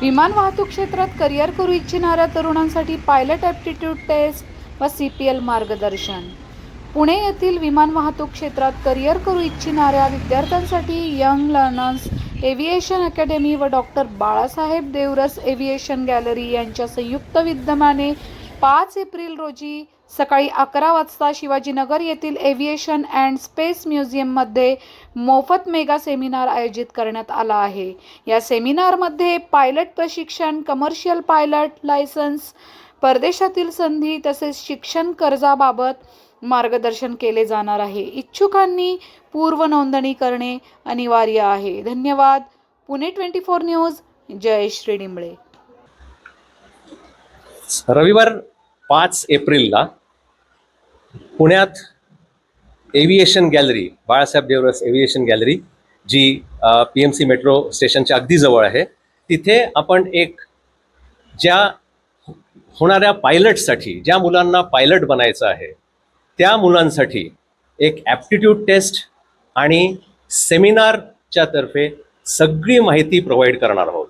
विमान वाहतूक क्षेत्रात करिअर करू इच्छिणाऱ्या तरुणांसाठी पायलट ॲप्टिट्यूड टेस्ट व CPL मार्गदर्शन. पुणे येथील विमान वाहतूक क्षेत्रात करिअर करू इच्छिणाऱ्या विद्यार्थ्यांसाठी यंग लर्नर्स एव्हिएशन अकॅडमी व doctor Balasaheb Deoras aviation gallery यांच्या संयुक्त विद्यमाने 5 एप्रिल रोजी सकाळी 11 वाजता शिवाजीनगर येथील एव्हिएशन अँड स्पेस म्युझियममध्ये मोफत मेगा सेमिनार आयोजित करण्यात आला आहे. या सेमिनारमध्ये पायलट प्रशिक्षण, कमर्शियल पायलट लायसन्स, परदेशातील संधी तसेच शिक्षण कर्जाबाबत मार्गदर्शन केले जाणार आहे. इच्छुकांनी पूर्व नोंदणी करणे अनिवार्य आहे. धन्यवाद. पुणे 24 न्यूज. जय श्री डिंबळे. रविवार 5 एप्रिलला पुण्यात aviation gallery, Balasaheb Deoras aviation gallery, जी PMC मेट्रो स्टेशनच्या अगदी जवळ आहे, तिथे आपण एक ज्या होणाऱ्या पायलटसाठी, ज्या मुलांना पायलट बनायचं आहे त्या मुलांसाठी एक ॲप्टिट्यूड टेस्ट आणि सेमिनारच्या तर्फे सगळी माहिती प्रोव्हाइड करणार आहोत.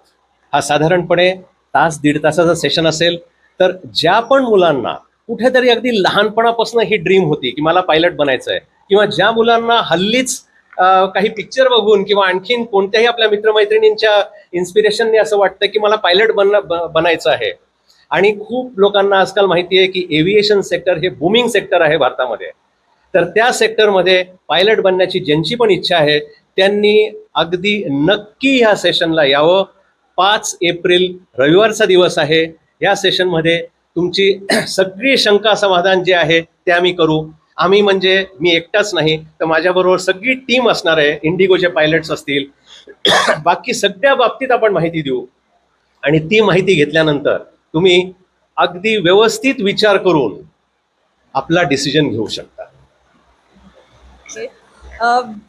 हा साधारणपणे तास-दीड तासाचा सेशन असेल. तर ज्या पण मुलांना कुठेतरी अगदी लहानपणापासून ही ड्रीम होती की मला पायलट बनायचं आहे, किंवा ज्या मुलांना हल्लीच काही पिक्चर बघून किंवा आणखीन कोणत्याही आपल्या मित्रमैत्रिणींच्या इन्स्पिरेशनने असं वाटतं की मला पायलट बनायचं आहे, आणि खूप लोकांना आजकाल माहिती आहे की एव्हिएशन सेक्टर हे बूमिंग सेक्टर आहे भारतामध्ये, तर त्या सेक्टरमध्ये पायलट बनण्याची ज्यांची पण इच्छा आहे त्यांनी अगदी नक्की ह्या सेशनला यावं. 5 एप्रिल रविवारचा दिवस आहे. या सेशनमध्ये तुमची सगळी शंका समाधान जे आहे ते आम्ही करू. आम्ही म्हणजे मी एकटाच नाही, तर माझ्याबरोबर सगळी टीम असणार आहे. इंडिगोचे पायलट्स असतील, बाकी सगळ्या बाबतीत आपण माहिती देऊ, आणि ती माहिती घेतल्यानंतर तुम्ही अगदी व्यवस्थित विचार करून आपला डिसिजन घेऊ शकता.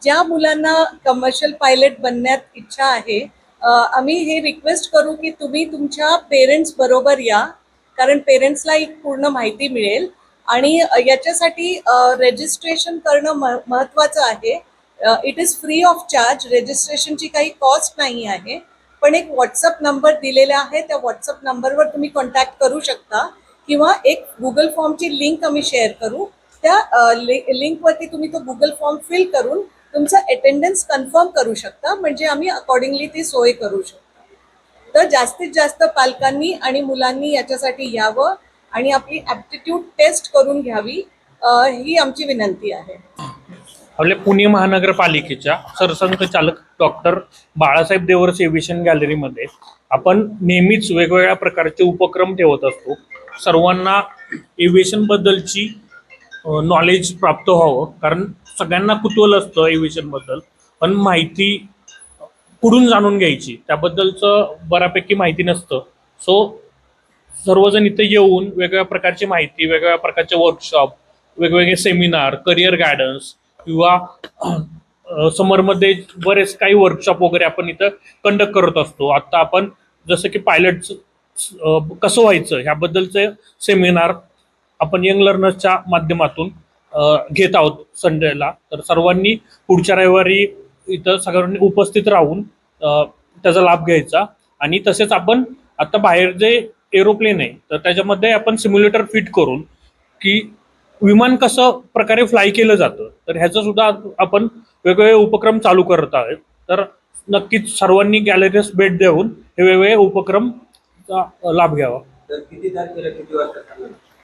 ज्या मुलांना कमर्शियल पायलट बनण्यात इच्छा आहे, आम्ही हे रिक्वेस्ट करू की तुम्ही तुमच्या पेरेंट्स बरोबर या, कारण पेरेंट्सला एक पूर्ण माहिती मिळेल. आणि याच्यासाठी रजिस्ट्रेशन करणं महत्त्वाचं आहे. It is free of charge. रजिस्ट्रेशनची काही कॉस्ट नाही आहे, पण एक व्हॉट्सअप नंबर दिलेला आहे. त्या व्हॉट्सअप नंबरवर तुम्ही कॉन्टॅक्ट करू शकता, किंवा एक गुगल फॉर्मची लिंक आम्ही शेअर करू. त्या लिंकवरती तुम्ही तो गुगल फॉर्म फिल करून तुमचं अटेंडन्स कन्फर्म करू शकता, म्हणजे आम्ही अकॉर्डिंगली ती सोय करू शकतो. तर जास्तीत जास्त पालकांनी आणि मुलांनी याच्यासाठी यावं आणि आपली ॲप्टिट्यूड टेस्ट करून घ्यावी, ही आमची विनंती आहे. आपल्या पुणे महानगरपालिकेच्या सरसंघचालक डॉक्टर बाळासाहेब देवरस एव्हिएशन गॅलरीमध्ये आपण नेहमीच वेगवेगळ्या प्रकारचे उपक्रम ठेवत असतो. सर्वांना एव्हिएशन बद्दलची नॉलेज प्राप्त व्हावं, कारण सगळ्यांना कुतूहल असतं एव्हिएशन बद्दल, पण माहिती कुठून जाणून घ्यायची त्याबद्दलचं बऱ्यापैकी माहिती नसतं. सो सर्वजण इथे येऊन वेगवेगळ्या प्रकारची माहिती, वेगवेगळ्या प्रकारचे वर्कशॉप, वेगवेगळे सेमिनार, करिअर गायडन्स, किंवा समरमध्ये बरेच काही वर्कशॉप वगैरे आपण इथं कंडक्ट करत असतो. आत्ता आपण जसं की पायलट कसं व्हायचं ह्याबद्दलचे सेमिनार आपण यंग लर्नर्सच्या माध्यमातून घेत आहोत संडेला. तर सर्वांनी पुढच्या रविवारी इथं सगळ्यांनी उपस्थित राहून त्याचा लाभ घ्यायचा. आणि तसेच आपण आता बाहेर जे एरोप्लेन आहे तर त्याच्यामध्ये आपण सिम्युलेटर फिट करून की विमान कसं प्रकारे फ्लाय केलं जातं, तर ह्याचं सुद्धा आपण वेगवेगळे उपक्रम चालू करत आहोत. तर नक्कीच सर्वांनी गॅलरीस भेट देऊन हे वेगवेगळे उपक्रमचा लाभ घ्यावा. तर किती तारखेला किती वाजता?